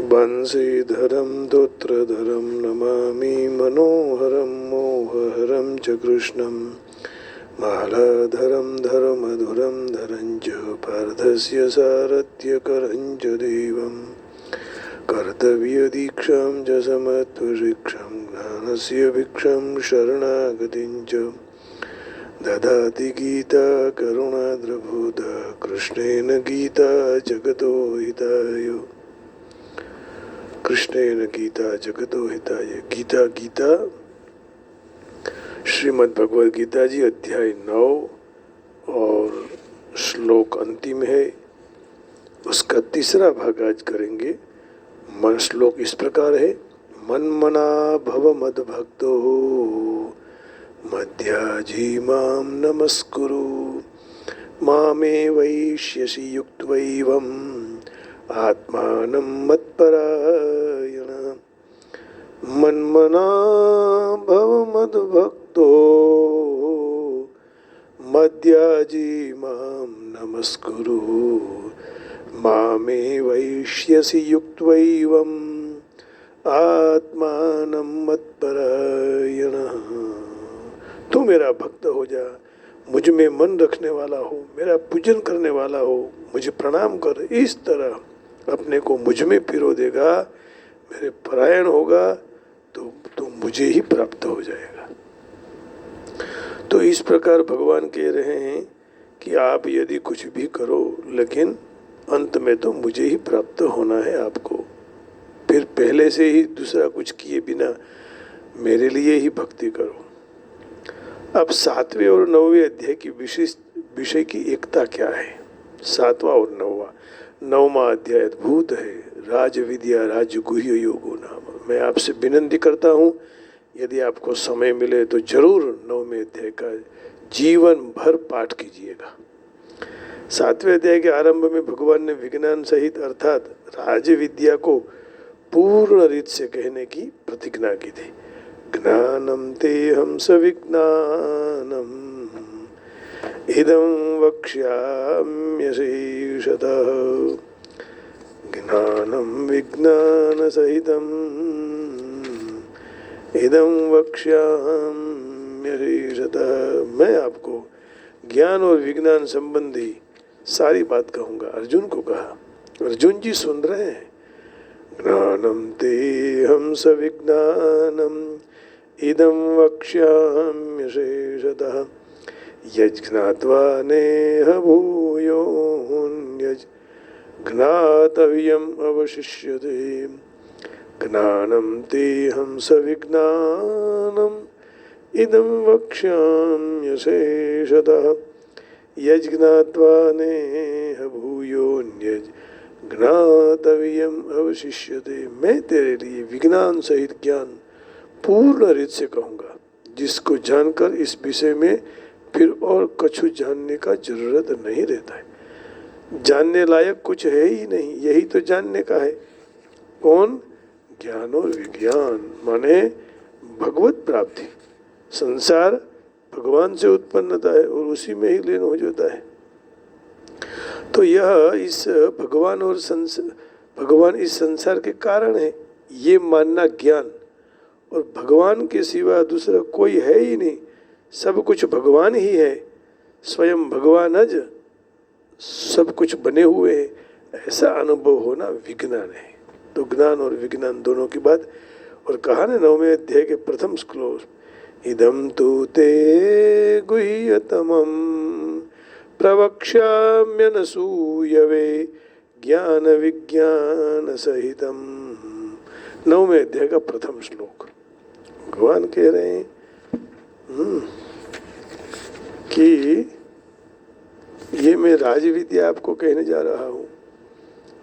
बंशीधरं दोत्रधरं नमामि मनोहरं मोहहरं च कृष्णं मालाधरं धर्मधुरं धरं च पार्थस्य सारथ्यकरं च देवं कर्तव्यदीक्षां च समत्वशिक्षां ज्ञानस्य भिक्षां शरणागतिं च ददाति गीता करुणाद्रभूता कृष्णेन गीता जगतो हिताय कृष्णेन गीता जगतो हिताय। गीता गीता श्रीमद् भगवद गीता जी अध्याय 9 और श्लोक अंतिम है। उसका तीसरा भाग आज करेंगे। मन श्लोक इस प्रकार है। मन्मना भव मद्भक्तो मध्याजी मां नमस्कुरु मामे वैष्यसि युक्त्वैवम् आत्मानं मत्परायण। मन्मना भव मद्भक्तो मध्याजी मां नमस्कुरु मामे वैष्यसि युक्त्वैवम् आत्मानं मत्परायण। तू मेरा भक्त हो जा, मुझ में मन रखने वाला हो, मेरा पूजन करने वाला हो, मुझे प्रणाम कर। इस तरह अपने को मुझ में पिरो देगा, मेरे परायण होगा तो मुझे ही प्राप्त हो जाएगा। तो इस प्रकार भगवान कह रहे हैं कि आप यदि कुछ भी करो लेकिन अंत में तो मुझे ही प्राप्त होना है आपको। फिर पहले से ही दूसरा कुछ किए बिना मेरे लिए ही भक्ति करो। अब 7वें और 9वें अध्याय की विषय की एकता क्या है? 7वां और 9वां। 9वां अध्याय अद्भुत है। राज विद्या राजगुह्य योगो नाम। मैं आपसे विनती करता हूँ यदि आपको समय मिले तो जरूर 9वें अध्याय का जीवन भर पाठ कीजिएगा। 7वें अध्याय के आरंभ में भगवान ने विज्ञान सहित अर्थात राज विद्या को पूर्ण रीत से कहने की प्रतिज्ञा की थी। ज्ञानं तेहं सविज्ञानम् इदं वक्ष्याम्यशेषतः ज्ञानं विज्ञानसहितम् इदं वक्ष्याम्यशेषतः। मैं आपको ज्ञान और विज्ञान संबंधी सारी बात कहूँगा। अर्जुन को कहा। अर्जुन जी सुन रहे हैं। ज्ञानं तेहं सविज्ञानम् इदं वक्ष्याम्यशेषतः यज्ञात्वा नेह भूयोऽन्यज् ज्ञातव्यम् अवशिष्यते। ज्ञानं तेहं सविज्ञानम् इदं वक्ष्याम्यशेषतः यज्ञात्वा नेह भूयोऽन्यज् ज्ञातव्यम् अवशिष्यते। मैं तेरे लिए विज्ञान सहित ज्ञान पूर्ण रीत से कहूँगा, जिसको जानकर इस विषय में फिर और कछु जानने का जरूरत नहीं रहता है। जानने लायक कुछ है ही नहीं, यही तो जानने का है। कौन? ज्ञान और विज्ञान माने भगवत प्राप्ति। संसार भगवान से उत्पन्नता है और उसी में ही लीन हो जाता है। तो यह इस भगवान इस संसार के कारण है, ये मानना ज्ञान। और भगवान के सिवा दूसरा कोई है ही नहीं, सब कुछ भगवान ही है। स्वयं भगवानज सब कुछ बने हुए हैं, ऐसा अनुभव होना विज्ञान है। तो ज्ञान और विज्ञान दोनों की बात। और कहा ना 9वें अध्याय के प्रथम श्लोक, इदं तु ते गुह्यतमं प्रवक्ष्याम्यनसूयवे ज्ञान विज्ञान सहितम। 9वें अध्याय का प्रथम श्लोक। भगवान कह रहे हैं कि ये मैं राजविद्या आपको कहने जा रहा हूँ।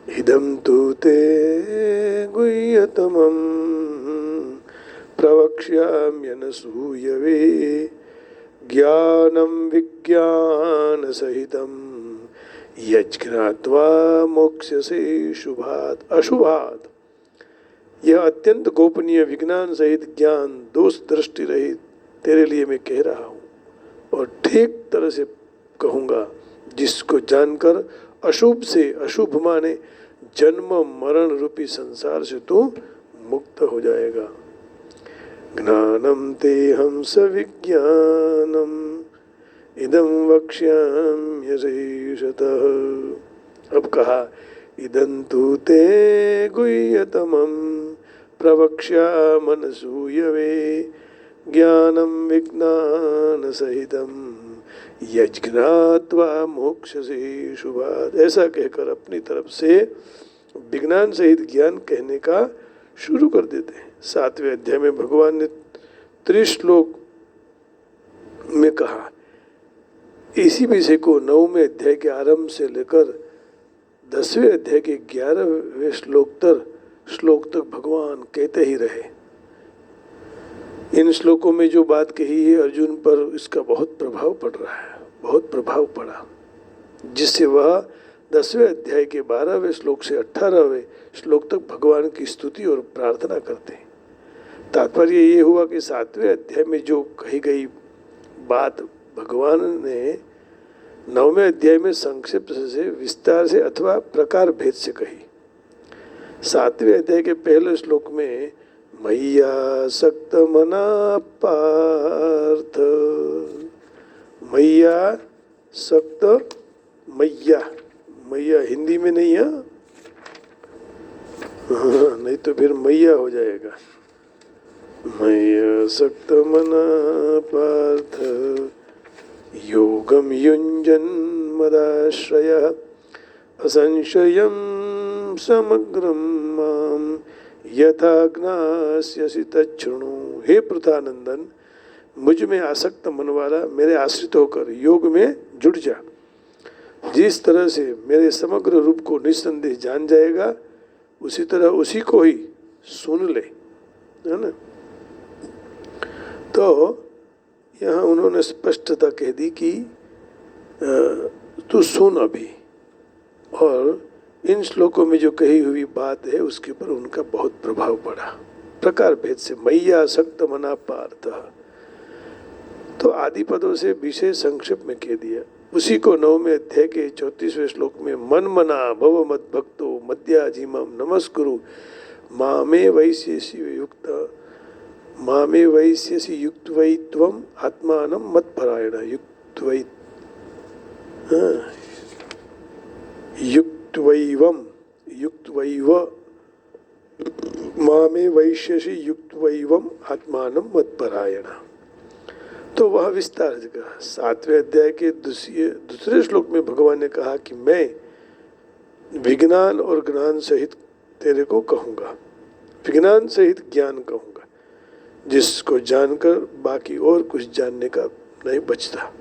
इदं तु ते गुह्यतमं प्रवक्ष्याम्यनसूयवे ज्ञानं विज्ञान सहितं यज्ञात्वा मोक्ष्यसे शुभात् अशुभात्। यह अत्यंत गोपनीय विज्ञान सहित ज्ञान दोष दृष्टि रहित तेरे लिए मैं कह रहा हूँ और ठीक तरह से कहूँगा, जिसको जानकर अशुभ से, अशुभ माने जन्म मरण रूपी संसार से तू मुक्त हो जाएगा। ज्ञानम तेहं सविज्ञानम इदं वक्ष्याम्यशेषतः। अब कहा इदं तु ते गुह्यतमं प्रवक्ष्यामनसूयवे ज्ञानं विज्ञान सहितं यज्ञात्वा मोक्षसे शुभात्। ऐसा कहकर अपनी तरफ से विज्ञान सहित ज्ञान कहने का शुरू कर देते हैं। 7वें अध्याय में भगवान ने 30 श्लोक में कहा। इसी विषय को 9वें अध्याय के आरंभ से लेकर 10वें अध्याय के 11वें श्लोक तक भगवान कहते ही रहे। इन श्लोकों में जो बात कही है अर्जुन पर इसका बहुत प्रभाव पड़ रहा है, बहुत प्रभाव पड़ा, जिससे वह 10वें अध्याय के 12वें श्लोक से 18वें श्लोक तक भगवान की स्तुति और प्रार्थना करते हैं। तात्पर्य ये हुआ कि 7वें अध्याय में जो कही गई बात भगवान ने 9वें अध्याय में संक्षिप्त से, विस्तार से अथवा प्रकार भेद से कही। 7वें अध्याय के पहले श्लोक में मैया सक्त मना पार्थ, मैया सक्त, मैया मैया हिंदी में नहीं है, नहीं तो फिर मैया हो जाएगा। मैया सक्त मना पार्थ योगम युञ्जन मदाश्रयः असंशयं समग्रं मां यथा ज्ञास्यसि तच्छृणु। हे पृथानंदन, मुझ में आसक्त मन वाला मेरे आश्रित होकर योग में जुड़ जा। जिस तरह से मेरे समग्र रूप को निस्संदेह जान जाएगा, उसी तरह उसी को ही सुन ले, है ना। तो यहाँ उन्होंने स्पष्टता कह दी कि तू सुन अभी, और इन श्लोकों में जो कही हुई बात है उसके ऊपर उनका बहुत प्रभाव पड़ा। प्रकार भेद से मैया सक्त मना पार्थ, तो आदि पदों से विषय संक्षेप में कह दिया। उसी को 9वें अध्याय के 34वें श्लोक में मन मना भव मद भक्तो मद्याजीमम नमस्कुरु मामे वैश्यसि युक्त, मामे वैश्यसि युक्त्वैत्वम आत्मानं मत्परायण। युक्त्वैव मामे वैश्यसि युक्त्वैवम आत्मानं मत्परायण। तो वह विस्तार से कहा। 7वें अध्याय के दूसरे श्लोक में भगवान ने कहा कि मैं विज्ञान और ज्ञान सहित तेरे को कहूँगा, विज्ञान सहित ज्ञान कहूँगा, जिसको जानकर बाकी और कुछ जानने का नहीं बचता।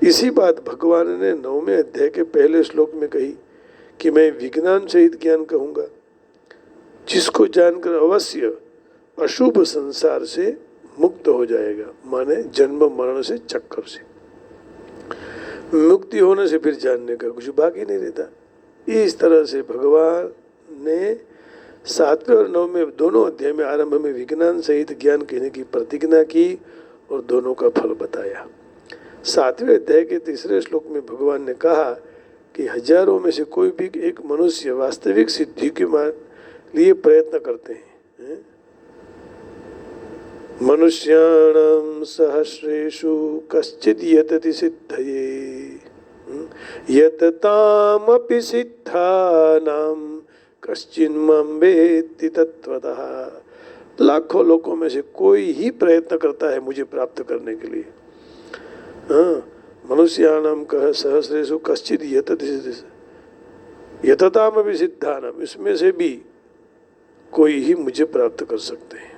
इसी बात भगवान ने 9वें अध्याय के पहले श्लोक में कही कि मैं विज्ञान सहित ज्ञान कहूँगा, जिसको जानकर अवश्य अशुभ संसार से मुक्त हो जाएगा, माने जन्म मरण से, चक्कर से मुक्ति होने से फिर जानने का कुछ बाकी नहीं रहता। इस तरह से भगवान ने 7वें और 9वें दोनों अध्याय में आरंभ में विज्ञान सहित ज्ञान कहने की प्रतिज्ञा की और दोनों का फल बताया। 7वें अध्याय के तीसरे श्लोक में भगवान ने कहा कि हजारों में से कोई भी एक मनुष्य वास्तविक सिद्धि के लिए प्रयत्न करते हैं। मनुष्याणां सहस्रेषु कश्चित् यतति सिद्धये यततामपि सिद्धानां कश्चिन्मां वेत्ति तत्त्वतः। लाखों लोगों में से कोई ही प्रयत्न करता है मुझे प्राप्त करने के लिए। मनुष्याणां कह सहस्रेषु कश्चित् यतति यततामपि सिद्धानां, इसमें से भी कोई ही मुझे प्राप्त कर सकते हैं।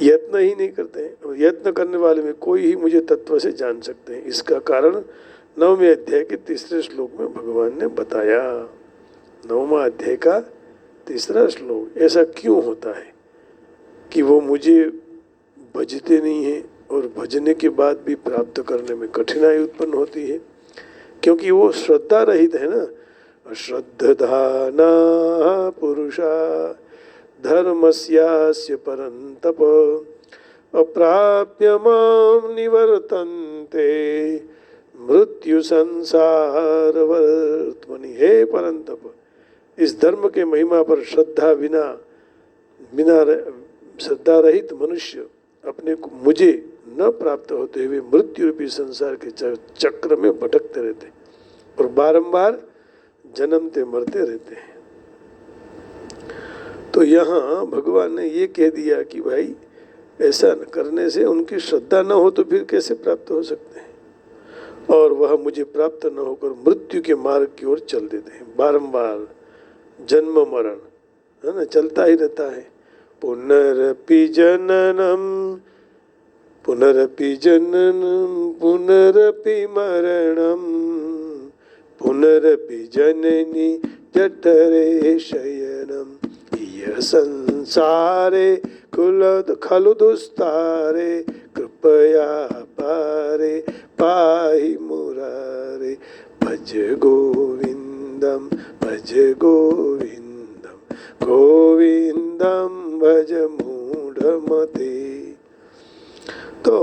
यत्न ही नहीं करते हैं, यत्न करने वाले में कोई ही मुझे तत्व से जान सकते हैं। इसका कारण 9वें अध्याय के तीसरे श्लोक में भगवान ने बताया। 9वां अध्याय का तीसरा श्लोक। ऐसा क्यों होता है कि वो मुझे भजते नहीं हैं और भजने के बाद भी प्राप्त करने में कठिनाई उत्पन्न होती है? क्योंकि वो श्रद्धा रहित है ना। अश्रद्धाना पुरुषा धर्मस्यास्य परन्तप अप्राप्य मां निवर्तन्ते मृत्यु संसार वर्त्मनि। हे परंतप, इस धर्म के महिमा पर श्रद्धा रहित मनुष्य अपने को मुझे न प्राप्त होते हुए मृत्यु रूपी संसार के चक्र में भटकते रहते और बारंबार जन्मते मरते रहते हैं। तो यहाँ भगवान ने ये कह दिया कि भाई ऐसा करने से उनकी श्रद्धा न हो तो फिर कैसे प्राप्त हो सकते हैं, और वह मुझे प्राप्त न होकर मृत्यु के मार्ग की ओर चल देते हैं। बारंबार जन्म मरण है ना, चलता ही रहता है। पुनरपि जननम पुनरपि जननम पुनरपि मरणम पुनरपि जननी जठरे शयनम यह संसारे खलु दुस्तारे कृपया पारे पाहि मुरारे भज गोविंदम गोविंदम भज मूढ़मते। तो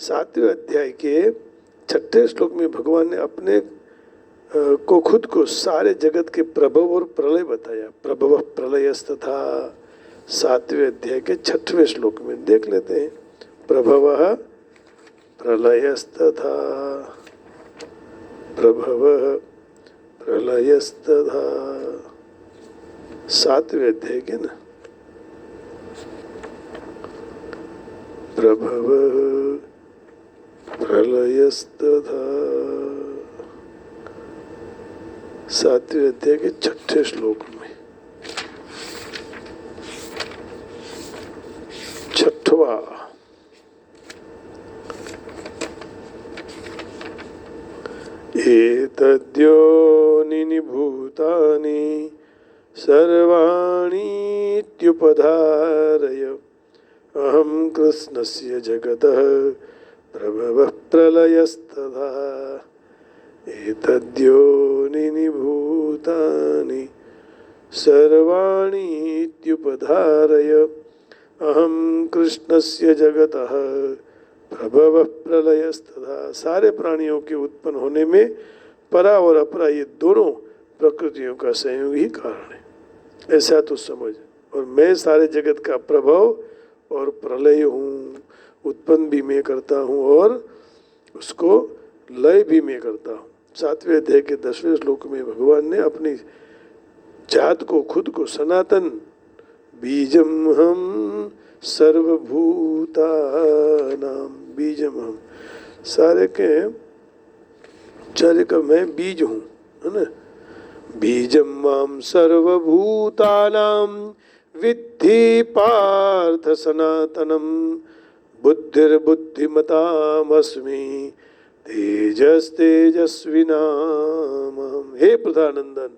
7वें अध्याय के 6ठे श्लोक में भगवान ने अपने को खुद को सारे जगत के प्रभव और प्रलय बताया। प्रभव प्रलयस्तथा 7वें अध्याय के 6वें श्लोक में देख लेते हैं। प्रभव प्रलयस्तथा प्रभव प्रलयस्तथा 7वें अध्याय के ना, प्रभव प्रलयस्तथा 7वें अध्याय के 6ठे श्लोक में 6वां एतद्योनिनि भूतानि सर्वाणीत्युपधारय अहं कृष्णस्य जगतः प्रभवः प्रलयस्तथा एतद्योनिनि भूतानि सर्वाणीत्युपधारय अहं कृष्णस्य जगतः प्रभवः प्रलयस्तथा। सारे प्राणियों के उत्पन्न होने में परा और अपरा ये दोनों प्रकृतियों का संयोग ही कारण है, ऐसा तो समझ। और मैं सारे जगत का प्रभव और प्रलय हूँ, उत्पन्न भी मैं करता हूँ और उसको लय भी मैं करता हूँ। 7वें अध्याय के 10वें श्लोक में भगवान ने अपनी जात को खुद को सनातन बीजम हम सर्वभूतानाम बीजम हम सारे का मैं बीज हूँ, है ना। बीजम माम सर्वभूतानाम विद्धि पार्थ सनातनम बुद्धिर्बुद्धिमतामस्मि तेजस्तेजस्विनाम। हे प्रधानंदन,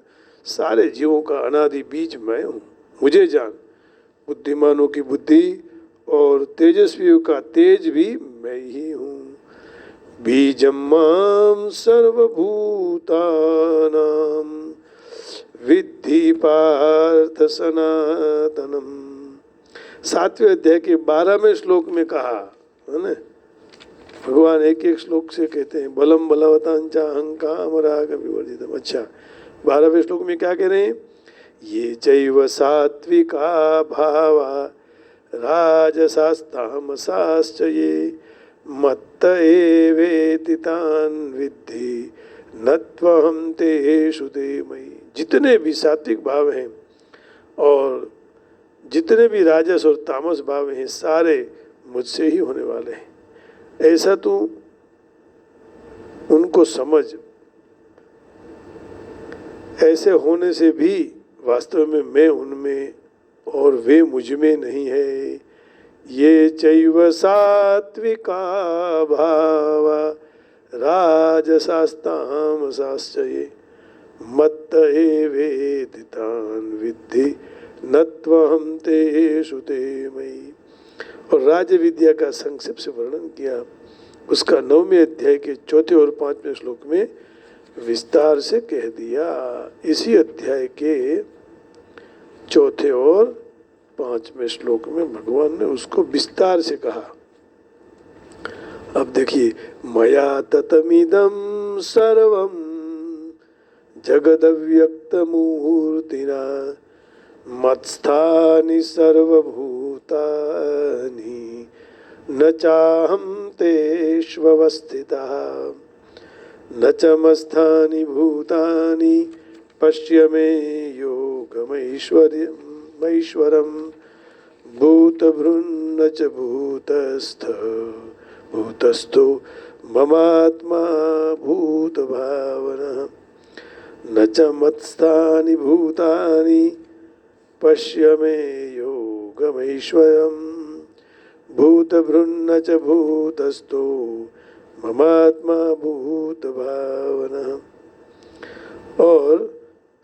सारे जीवों का अनादि बीज मैं हूँ, मुझे जान। बुद्धिमानों की बुद्धि और तेजस्वियों का तेज भी मैं ही हूँ। बीजम माम सर्वभूतानाम विद्धि पार्थ सनातनम। 7वें अध्याय के 12वें श्लोक में कहा है ना, भगवान एक एक श्लोक से कहते हैं बलम बलवतांचा अहंकाम राग विवर्जितम। अच्छा, 12वें श्लोक में क्या कह रहे हैं? ये चैव सात्विका भावा राजसास्तामसाश्च ये मत्त एवेति तान् विद्धि नत्वहं तेषु ते मयि। जितने भी सात्विक भाव हैं और जितने भी राजस और तामस भाव हैं सारे मुझसे ही होने वाले हैं, ऐसा तू उनको समझ। ऐसे होने से भी वास्तव में मैं उनमें और वे मुझ में नहीं है। ये चैव सात्विका भावा राजसास्तामसाश्च ये मत्त एवेति तान् विद्धि नत्वहं तेषु ते मयि। और राज विद्या का संक्षिप्त से वर्णन किया, उसका 9वें अध्याय के 4 और 5वें श्लोक में विस्तार से कह दिया। इसी अध्याय के 4 और 5वें श्लोक में भगवान ने उसको विस्तार से कहा। अब देखिए, मया ततमिदं सर्वं जगदव्यक्तमूर्तिना मत्स्थानि सर्वभूतानि न चाहं तेष्वस्थितः न च मत्स्थानि भूतानि पश्य मे योगमैश्वरम् भूतभृन्न च भूतस्थो ममात्मा भूतभावनः न च मत्स्थानि भूतानि पश्य मे योगमैश्वरम् भूतभृन्न च भूतस्थो ममात्मा भूतभावनः। और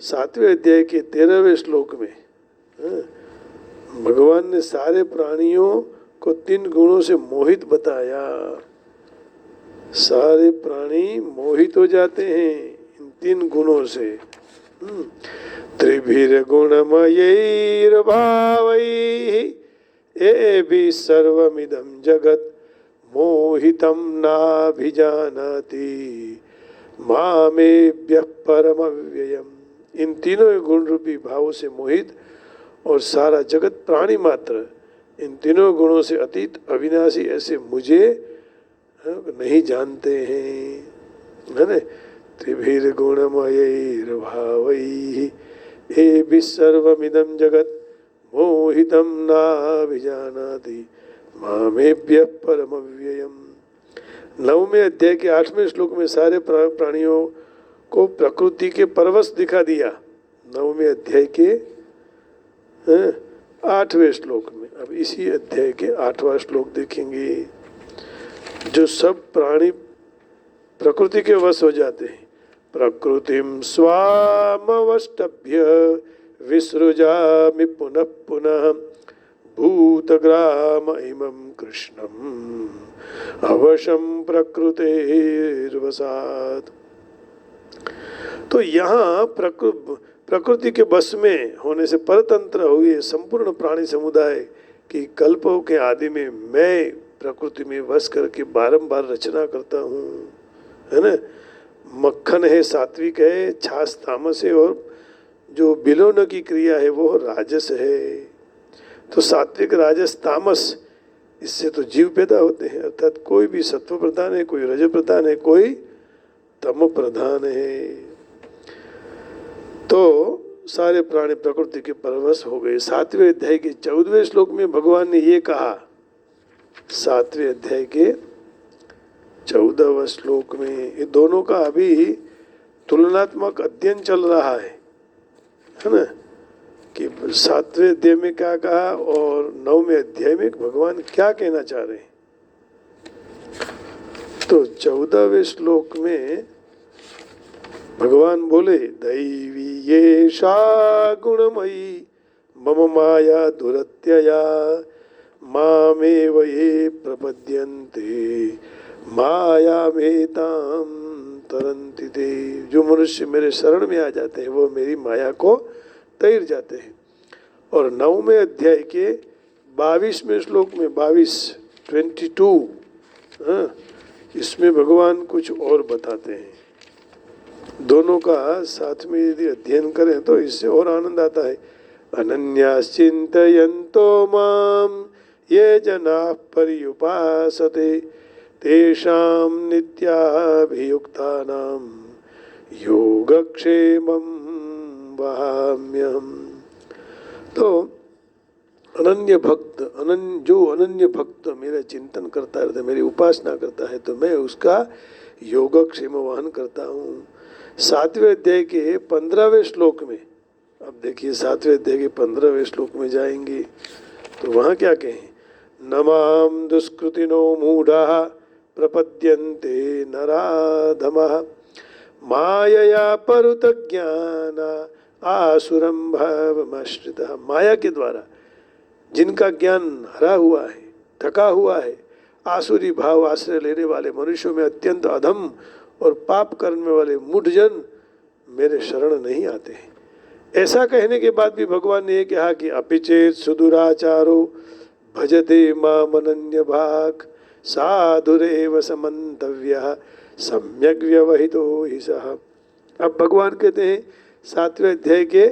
7वें अध्याय के 13वें श्लोक में भगवान ने सारे प्राणियों को 3 गुणों से मोहित बताया। सारे प्राणी मोहित हो जाते हैं इन 3 गुणों से। त्रिभिर्गुणमयैर्भावैः एभिः सर्वमिदं जगत् मोहितं नाभिजानाति मामेभ्यः परमव्ययम्। इन तीनों गुण रूपी भावों से मोहित और सारा जगत प्राणी मात्र इन तीनों गुणों से अतीत अविनाशी ऐसे मुझे नहीं जानते हैं, है ना। त्रिभिर्गुणमयैर्भावैः एभिः सर्वमिदं जगत् मोहितं नाभिजानाति मामेभ्यः परमव्ययम्। 9वें अध्याय के 8वें श्लोक में सारे प्राणियों को प्रकृति के परवश दिखा दिया। 9वें अध्याय के 8वें श्लोक में। अब इसी अध्याय के 8वां श्लोक देखेंगे। जो सब प्राणी प्रकृति के वश हो जाते हैं। प्रकृतिम स्वामवष्टभ्य विसृजामि पुनः पुनः भूतग्राम इमं कृष्णम अवशं प्रकृतेर्वसात्। तो यहाँ प्रकृति के बस में होने से परतंत्र हुए संपूर्ण प्राणी समुदाय की कल्पों के आदि में मैं प्रकृति में वश करके बारंबार रचना करता हूँ, है ना। मक्खन है सात्विक है, छाछ तामस है, और जो विलोन की क्रिया है वो राजस है। तो सात्विक राजस तामस इससे तो जीव पैदा होते हैं, अर्थात कोई भी सत्व प्रधान है, कोई रज प्रधान है, कोई तम प्रधान है। तो सारे प्राणी प्रकृति के परवश हो गए। 7वें अध्याय के 14वें श्लोक में भगवान ने ये कहा। 7वें अध्याय के 14वें श्लोक में ये दोनों का अभी तुलनात्मक अध्ययन चल रहा है ना, कि 7वें अध्याय में क्या कहा और 9वें अध्याय में भगवान क्या कहना चाह रहे हैं। तो 14वें श्लोक में भगवान बोले, दैवी येषा गुणमयी मम माया दुरत्यया मामेव ये प्रपद्यन्ते मायामेतां तरन्ति ते। जो मनुष्य मेरे शरण में आ जाते हैं वो मेरी माया को तैर जाते हैं। और 9वें अध्याय के 22वें श्लोक में 22 इसमें भगवान कुछ और बताते हैं। दोनों का साथ में यदि अध्ययन करें तो इससे और आनंद आता है। अनन्याश्चिन्तयन्तो मां ये जनाः पर्युपासते तेषां नित्याभियुक्तानां योगक्षेमं वहाम्यहम्। तो अनन्य भक्त जो अनन्य भक्त मेरा चिंतन करता रहता है, मेरी उपासना करता है, तो मैं उसका योगक्षेम वहन करता हूँ। 7वें अध्याय के 15वें श्लोक में, अब देखिए 7वें अध्याय के 15वें श्लोक में जाएंगे तो वहाँ क्या कहें। नमाम दुष्कृतिनो मूढ़ा प्रपद्यन्ते नराधमः मायया परुतज्ञान आसुरं भावमाश्रितः। माया के द्वारा जिनका ज्ञान हरा हुआ है, थका हुआ है, आसुरी भाव आश्रय लेने वाले मनुष्यों में अत्यंत अधम और पाप करने वाले मूढ़जन मेरे शरण नहीं आते हैं। ऐसा कहने के बाद भी भगवान ने ये कहा कि अपिचेत सुदुराचारो भजते मामनन्य भाग साधुरेव समन्तव्यः सम्यक व्यवहितो हि सः। अब भगवान कहते हैं 7वें अध्याय के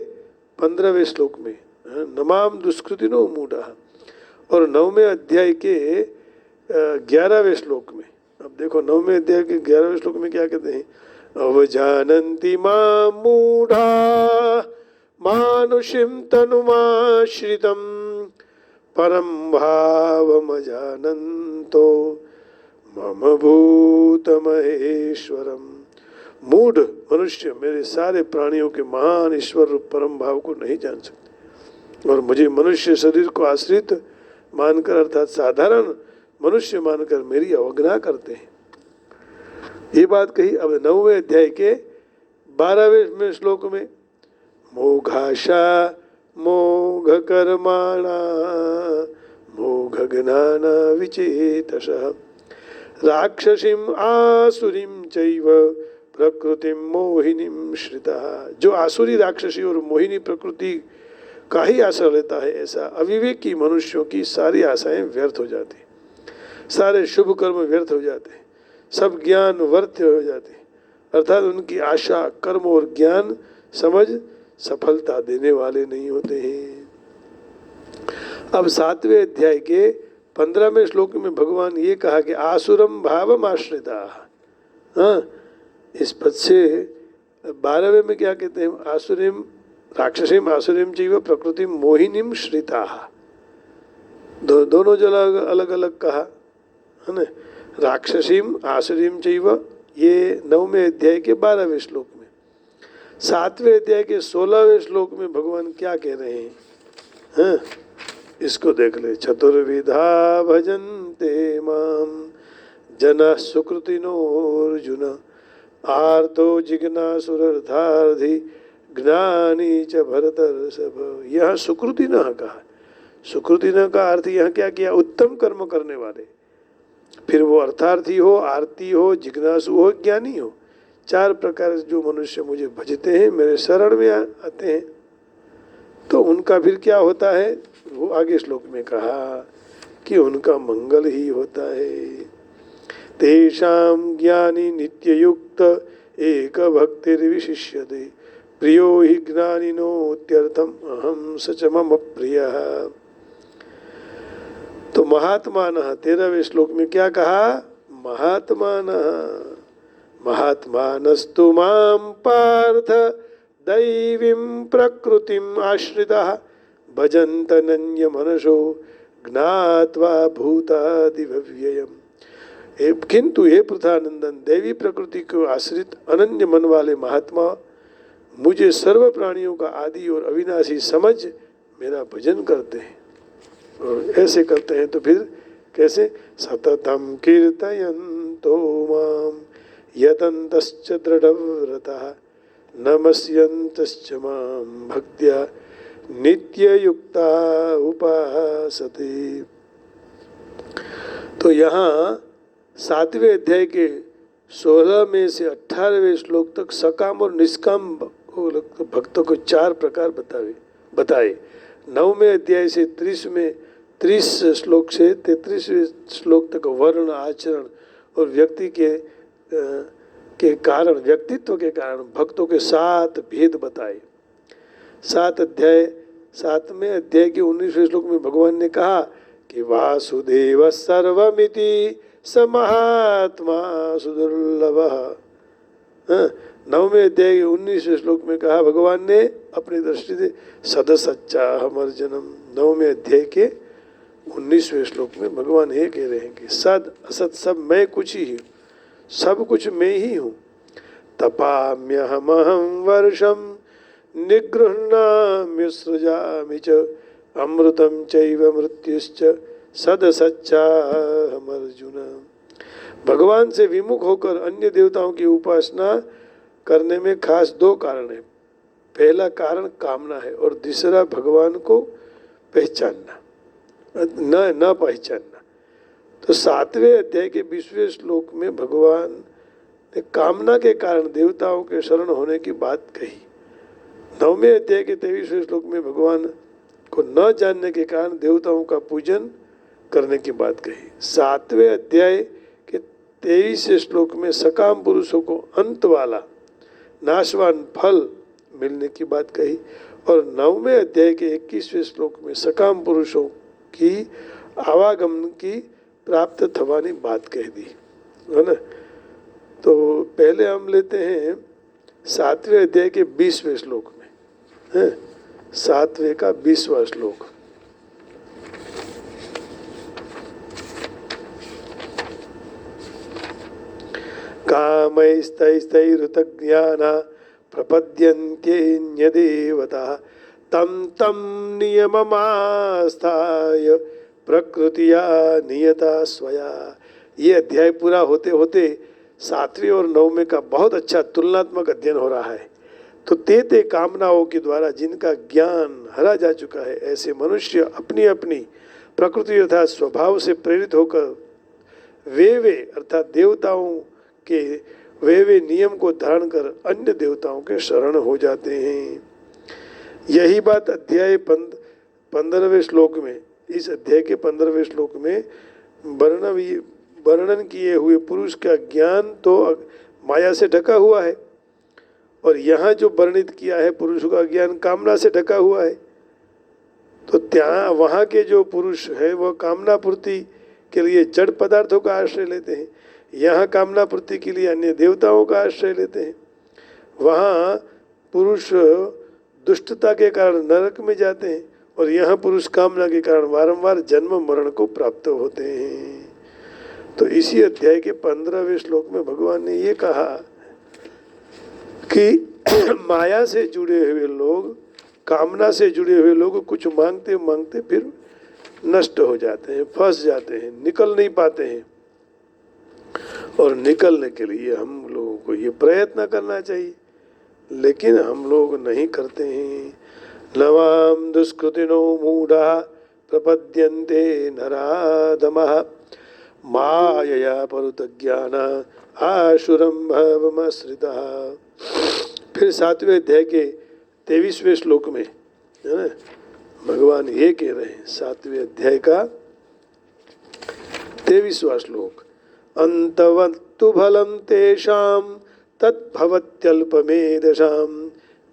15वें श्लोक में, नमाम दुष्कृतिनो मूढ़ा। और 9वें अध्याय के 11वें श्लोक में, अब देखो 9वें अध्याय के 11वें श्लोक में क्या कहते हैं, अवजानन्ति मां मूढ़ा मानुषीं तनुमाश्रितं परं भावमजानन्तो मम भूतमहेश्वरम। मूढ़ मनुष्य मेरे सारे प्राणियों के महान ईश्वर रूप परम भाव को नहीं जान सकते और मुझे मनुष्य शरीर को आश्रित मानकर अर्थात साधारण मनुष्य मानकर मेरी अवज्ञा करते हैं। ये बात कही। अब 9वें अध्याय के 12वें श्लोक में, मोघाशा मोघ कर्माणा मोघ ज्ञान विचेतसः राक्षसीम आसुरीम चैव प्रकृतिम मोहिनीम श्रिता। जो आसुरी राक्षसी और मोहिनी प्रकृति का ही आश्रय लेता है, ऐसा अविवेकी मनुष्यों की सारी आशाएं व्यर्थ हो जाती, सारे शुभ कर्म व्यर्थ हो जाते, सब ज्ञान व्यर्थ हो जाते, अर्थात उनकी आशा कर्म और ज्ञान समझ सफलता देने वाले नहीं होते हैं। अब 7वें अध्याय के 15वें श्लोक में भगवान ये कहा कि आसुरम भावम आश्रिता। हाँ, इस पद से 12वें में क्या कहते हैं, आसुरीम राक्षसीम आसुरीम चैव प्रकृति मोहिनीम श्रिता। दोनों जगह अलग अलग कहा है ना, राक्षसीम आसुरीम चैव, ये 9वें अध्याय के 12वें श्लोक में। 7वें अध्याय के 16वें श्लोक में भगवान क्या कह रहे हैं, हाँ? इसको देख ले। चतुर्विधा भजन्ते माम जना सुकृतिनो अर्जुन आर्तो जिज्ञासुरर्थार्थी ज्ञानी च भरतर्षभ। यहाँ सुकृति न कहा, सुकृति न का अर्थ यहाँ क्या किया, उत्तम कर्म करने वाले, फिर वो अर्थार्थी हो, आरती हो, जिज्ञासु हो, ज्ञानी हो, 4 प्रकार जो मनुष्य मुझे भजते हैं, मेरे शरण में आते हैं, तो उनका फिर क्या होता है, वो आगे श्लोक में कहा कि उनका मंगल ही होता है। तेषां ज्ञानी नित्ययुक्त एक भक्तिर्विशिष्यते प्रियो हि ज्ञानिनोत्यर्थम अहम सच मम प्रियः। तो महात्मानः 13वें श्लोक में क्या कहा, महात्मानः महात्मानस्तु मां पार्थ दैवीं प्रकृतिम् आश्रिताः भजन्त नन्य मनसो ज्ञात्वा भूतादिव्ययम्। किंतु हे पृथानंदन, देवी प्रकृति को आश्रित अनन्य मन वाले महात्मा मुझे सर्व प्राणियों का आदि और अविनाशी समझ मेरा भजन करते हैं। और ऐसे करते हैं तो फिर कैसे, सततम कीर्तयन्तो माम यतन्तश्च दृढव्रतः नमस्यन्तश्च माम भक्त्या नित्ययुक्ता उपासते। तो यहाँ 7वें अध्याय के 16 में से 18वें श्लोक तक सकाम और निष्काम भक्तों को 4 प्रकार बताए। 9वें अध्याय से 30 श्लोक से 33वें श्लोक तक वर्ण आचरण और व्यक्ति के कारण, व्यक्तित्व के कारण भक्तों के 7 भेद बताए। 7वें अध्याय के 19वें श्लोक में भगवान ने कहा कि वासुदेव सर्वमिति स महात्मा सुदुर्लभः। 9वें अध्याय के 19वें श्लोक में कहा भगवान ने अपनी दृष्टि से सदसच्चा हमर्जनम। 9वें अध्याय के 19वें श्लोक में भगवान ये कह रहे हैं कि सद असत सब मैं कुछ ही हूँ, सब कुछ मैं ही हूँ। तपाम्यहमहं वर्षम निगृह्णाम्य सृजामि च अमृतं चैव मृत्युश्च सदसच्चाहम अर्जुन। भगवान से विमुख होकर अन्य देवताओं की उपासना करने में खास 2 कारण है। पहला कारण कामना है और दूसरा भगवान को पहचानना, न पहचानना। तो 7वें अध्याय के 20वें श्लोक में भगवान ने कामना के कारण देवताओं के शरण होने की बात कही। 9वें अध्याय के 23वें श्लोक में भगवान को न जानने के कारण देवताओं का पूजन करने की बात कही। 7वें अध्याय के 23वें श्लोक में सकाम पुरुषों को अंत वाला नाशवान फल मिलने की बात कही और 9वें अध्याय के 21वें श्लोक में सकाम पुरुषों की आवागमन की प्राप्त थवानी बात कह दी है ना। तो पहले हम लेते हैं 7वें अध्याय के 20वें श्लोक में है, 7वें का 20वां श्लोक। कामैस्तैस्तैरुतज्ञाना प्रपद्यन्त्येन्यदेवता तं तं नियममास्थाय प्रकृतिया नियता स्वया। ये अध्याय पूरा होते होते 7वें और 9वें का बहुत अच्छा तुलनात्मक अध्ययन हो रहा है। तो ते कामनाओं के द्वारा जिनका ज्ञान हरा जा चुका है, ऐसे मनुष्य अपनी अपनी प्रकृति अर्थात स्वभाव से प्रेरित होकर वे अर्थात देवताओं के वे नियम को धारण कर अन्य देवताओं के शरण हो जाते हैं। यही बात अध्याय 15वें श्लोक में, इस अध्याय के 15वें श्लोक में वर्णन किए हुए पुरुष का ज्ञान तो माया से ढका हुआ है, और यहाँ जो वर्णित किया है पुरुष का ज्ञान कामना से ढका हुआ है। तो वहाँ के जो पुरुष है वह कामना पूर्ति के लिए जड़ पदार्थों का आश्रय लेते हैं, यहाँ कामना पूर्ति के लिए अन्य देवताओं का आश्रय लेते हैं। वहाँ पुरुष दुष्टता के कारण नरक में जाते हैं, और यहाँ पुरुष कामना के कारण बारंबार जन्म मरण को प्राप्त होते हैं। तो इसी अध्याय के 15वें श्लोक में भगवान ने ये कहा कि माया से जुड़े हुए लोग, कामना से जुड़े हुए लोग कुछ मांगते मांगते फिर नष्ट हो जाते हैं, फंस जाते हैं, निकल नहीं पाते हैं। और निकलने के लिए हम लोगों को ये प्रयत्न करना चाहिए, लेकिन हम लोग नहीं करते हैं। नवाम दुष्कृतिनो मूढ़ा प्रपद्यन्ते नराधमः मायया परुतज्ञान आशुरम भवमश्रितः। फिर 7वें अध्याय के 23वें श्लोक में है ना, भगवान ये कह रहे हैं, 7वें अध्याय का 23वां श्लोक, अंतवत्तु फलं तेषां तद्भवत्यल्पमेधसां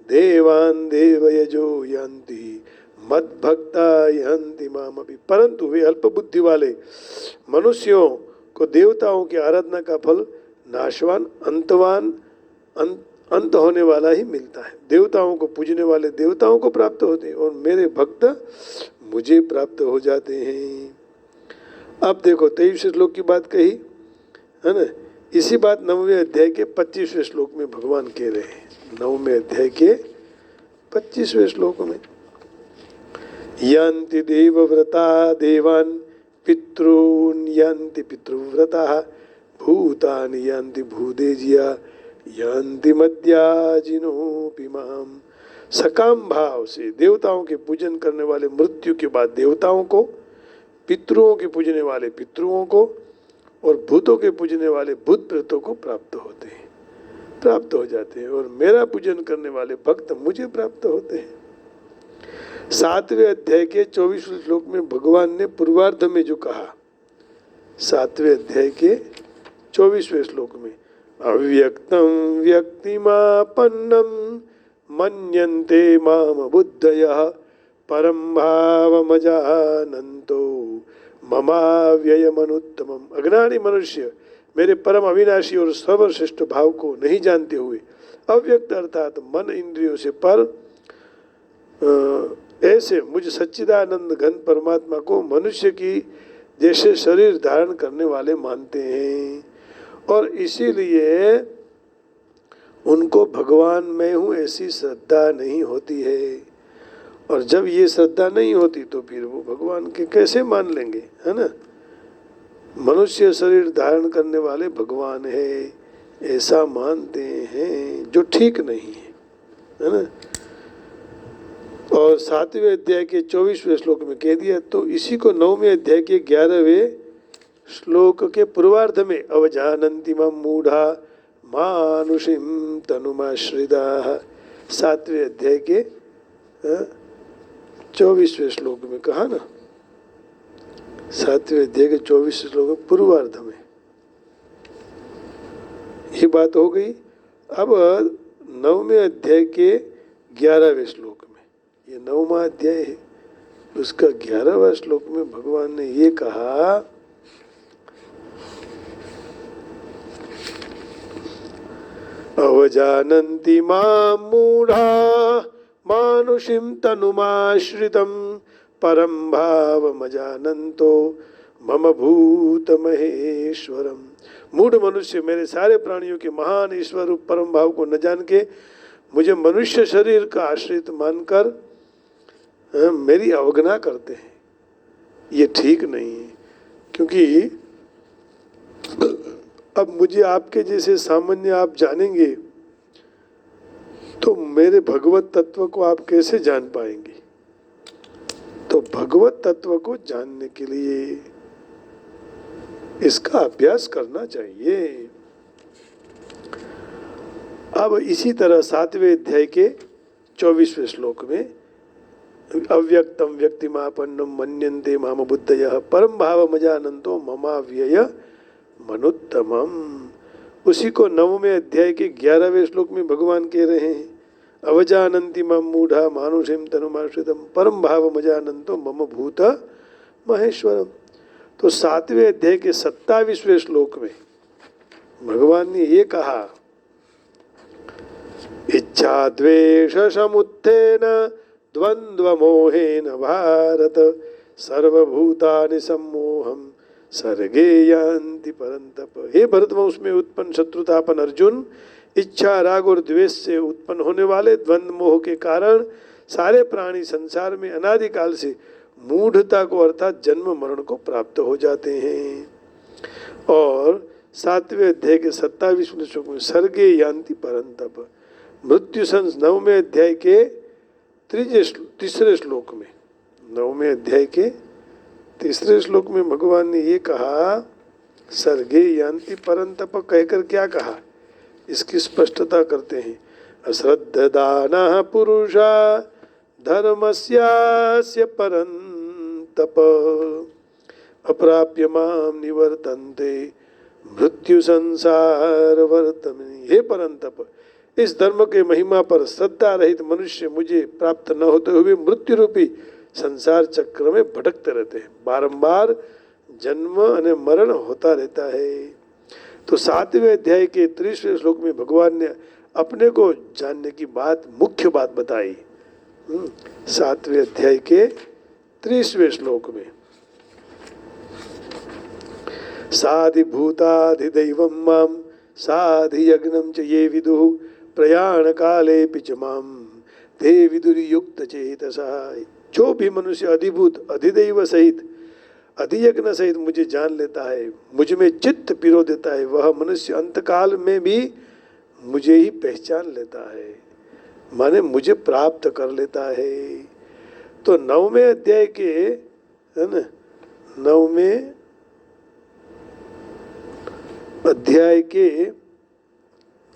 देवान् देवयजो यान्ति मद्भक्ता यान्ति मामपि। परंतु वे अल्प बुद्धि वाले मनुष्यों को देवताओं की आराधना का फल नाशवान अंत होने वाला ही मिलता है। देवताओं को पूजने वाले देवताओं को प्राप्त होते हैं, और मेरे भक्त मुझे प्राप्त हो जाते हैं। अब देखो 23वें श्लोक की बात कही है ना, इसी बात 9वें अध्याय के 25वें श्लोक में भगवान कह रहे हैं। 9वें अध्याय के 25वें श्लोक में, यान्ति देवव्रता देवान् पितॄन् यान्ति पितृव्रताः भूतानि यान्ति भूदेजिया यान्ति मद्याजिनोऽपि माम्। सकाम भाव से देवताओं के पूजन करने वाले मृत्यु के बाद देवताओं को, पितरों के पूजने वाले पितरों को, और भूतों के पूजने वाले भूत प्रेतों को प्राप्त होते हैं, प्राप्त हो जाते हैं। और मेरा पूजन करने वाले भक्त मुझे प्राप्त होते हैं। 7वें अध्याय के 24वें श्लोक में भगवान ने पूर्वार्ध में जो कहा, 7वें अध्याय के 24वें श्लोक में, अव्यक्तं व्यक्तिमापन्नं मन्यन्ते माम बुद्धयः परं भावमजानन्तो ममाव्ययमनुत्तमम्। अज्ञानी मनुष्य मेरे परम अविनाशी और सर्वश्रेष्ठ भाव को नहीं जानते हुए अव्यक्त अर्थात मन इंद्रियों से पर ऐसे मुझ सच्चिदानंद घन परमात्मा को मनुष्य की जैसे शरीर धारण करने वाले मानते हैं, और इसीलिए उनको भगवान में हूँ ऐसी श्रद्धा नहीं होती है। और जब ये श्रद्धा नहीं होती तो फिर वो भगवान के कैसे मान लेंगे, है ना। मनुष्य शरीर धारण करने वाले भगवान है ऐसा मानते हैं, जो ठीक नहीं है ना। और 7वें अध्याय के 24वें श्लोक में कह दिया। तो इसी को 9वें अध्याय के 11वें श्लोक के पूर्वार्ध में, अवजानन्ति मम मूढ़ा मानुषीं तनुमाश्रिताः, 7वें अध्याय के 24वें श्लोक में कहा ना, 7वें अध्याय के 24वें श्लोक में पूर्वार्ध में ये बात हो गई। अब 9वें अध्याय के 11वें श्लोक में ये 9वां अध्याय है। उसका 11वां श्लोक में भगवान ने ये कहा, अवजानन्ति मां मूढ़ा मानुषीं तनुमाश्रितं परं भावमजानन्तो मम भूत महेश्वरम। मूढ़ मनुष्य मेरे सारे प्राणियों के महान ईश्वर रूप परम भाव को न जान के मुझे मनुष्य शरीर का आश्रित मानकर मेरी अवज्ञा करते हैं। ये ठीक नहीं है, क्योंकि अब मुझे आपके जैसे सामान्य आप जानेंगे तो मेरे भगवत तत्व को आप कैसे जान पाएंगे। तो भगवत तत्व को जानने के लिए इसका अभ्यास करना चाहिए। अब इसी तरह 7वें अध्याय के 24वें श्लोक में अव्यक्तम व्यक्तिमापन्नम मन्यन्ते माम बुद्धयः परम भावमजानन्तो ममाव्यय मनुत्तमम। उसी को 9वें अध्याय के 11वें श्लोक में भगवान कह रहे हैं, अवजानन्ति मम मूढ़ा मानुषीं तनुमाश्रितं परम भावमजानन्तो मम भूत महेश्वरम। तो 7वें अध्याय के 27वें श्लोक में भगवान ने ये कहा, इच्छा द्वेष समुत्थेन द्वंद्व मोहेन भारत सर्वभूतानि सम्मोहम सर्गे यान्ति परंतप। हे भरतवंश में उत्पन्न शत्रुतापन अर्जुन, इच्छा राग और द्वेष से उत्पन्न होने वाले द्वंद्व मोह के कारण सारे प्राणी संसार में अनादिकाल से मूढ़ता को अर्थात जन्म मरण को प्राप्त हो जाते हैं। और 7वें अध्याय के 27वें श्लोक में सर्गे यान्ति परंतप। मृत्यु संस 9वें अध्याय के 3रे श्लोक में 9वें अध्याय के 3रे श्लोक में भगवान ने ये कहा, सर्गे यान्ति परंतप कहकर क्या कहा, इसकी स्पष्टता करते हैं। अश्रद्धदानः पुरुषा धर्मस्यास्य परंतप अप्राप्य माम निवर्तन्ते मृत्यु संसार वर्तमिनी। हे परंतप, इस धर्म के महिमा पर श्रद्धा रहित मनुष्य मुझे प्राप्त न होते हुए मृत्यु रूपी संसार चक्र में भटकते रहते हैं। बारंबार जन्म और मरण होता रहता है। तो 7वें अध्याय के 30वें श्लोक में भगवान ने अपने को जानने की बात, मुख्य बात बताई। 7वें अध्याय के 30वें श्लोक में साधिभूताधिदैवं माम साधियज्ञं च ये विदुः प्रयाण काले च माम ते विदुर्युक्त चेतसः। जो भी मनुष्य अधिभूत अधिदैव सहित अधियज्ञ सहित मुझे जान लेता है, मुझ में चित्त पिरो देता है, वह मनुष्य अंतकाल में भी मुझे ही पहचान लेता है, माने मुझे प्राप्त कर लेता है। तो 9वें अध्याय के, है ना, 9वें अध्याय के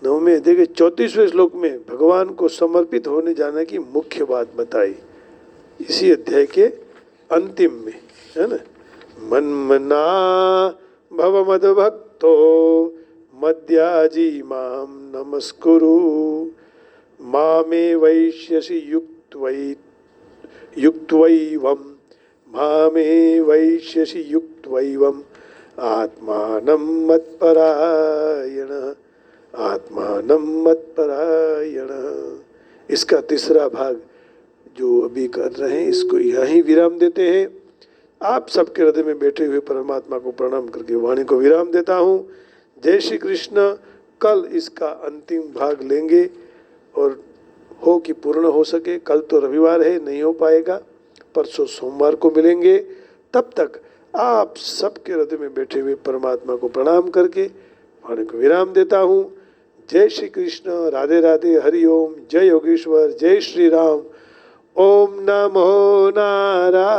34वें श्लोक में भगवान को समर्पित होने जाने की मुख्य बात बताई। इसी अध्याय के अंतिम में, है ना, मन्मना भव मद्भक्तो मद्याजी माम नमस्कुरु मामे वैश्यसि युक्त्वैवं मामे वैश्यसि युक्त्वैवं आत्मानं मत्परायणः आत्मानं मत्परायणः। इसका 3रा भाग जो अभी कर रहे हैं इसको यहीं विराम देते हैं। आप सबके हृदय में बैठे हुए परमात्मा को प्रणाम करके वाणी को विराम देता हूँ। जय श्री कृष्ण। कल इसका अंतिम भाग लेंगे और हो कि पूर्ण हो सके। कल तो रविवार है, नहीं हो पाएगा, परसों सोमवार को मिलेंगे। तब तक आप सबके हृदय में बैठे हुए परमात्मा को प्रणाम करके वाणी को विराम देता हूँ। जय श्री कृष्ण। राधे राधे। हरि ओम। जय योगेश्वर। जय श्री राम। ओम नमो नारायण।